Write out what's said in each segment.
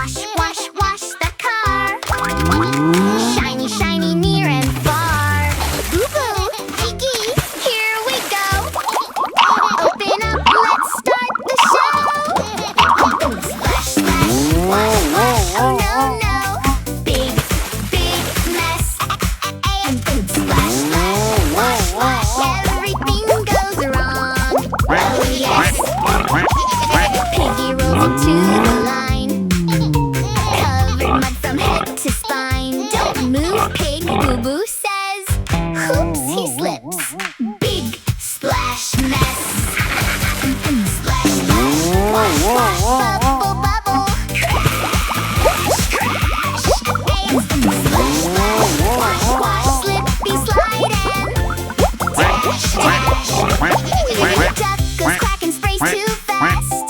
Wash, wash, wash the car. Shiny, shiny, near and far. Boo-boo, Kiki, here we go. Open up, let's start the show. Splash, splash, wash, wash, oh no, no. Big, big mess. Splash, splash, wash, wash, everything goes wrong. Oh yes. Piggy rolled to the line. Covered mud from head to spine. Don't move, pig, Boo-boo says. Oops, he slips. Big splash mess. Splash, splash, wash, wash, bubble, bubble. Crash, crash, splash, splash, wash, wash, slippy slide and dash, dash. The duck goes quack and sprays too fast.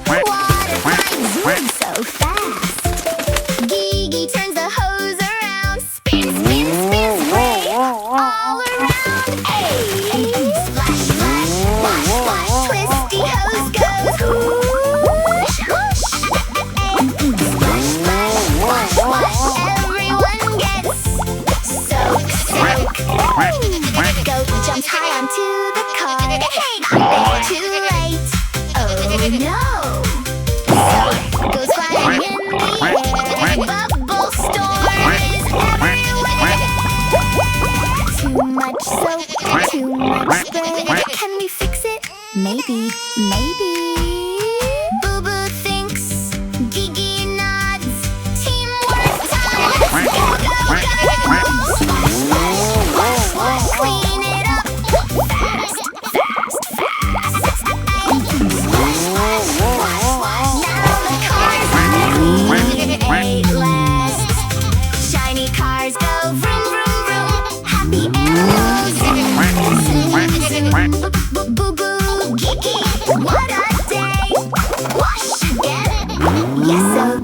Water flies zoom so fast. Gigi turns the hose around. Spin, spin, spin, spray all around. Hey! Splash, splash, wash, wash, twisty hose goes whoosh, whoosh. Splash, splash, wash, wash, everyone gets soak, soak. Goat jumps high onto the car. Hey, they're too late. Oh no! Goes flying in the air. Bubble storm is everywhere. Too much soap, too much spray. Can we fix it? Maybe, maybe. Boo-boo thinks. Gigi nods. Teamwork time. Let's go, go, go. Splash, splash, wash, wash, clean it up. Fast, fast, fast. Splash, splash, wash, wash. Now the cars are clean at last. Shiny cars go vroom, vroom, vroom. Happy arrows zoom, zoom. Boo-boo, Kiki, what a day. Wash again. Yes, oh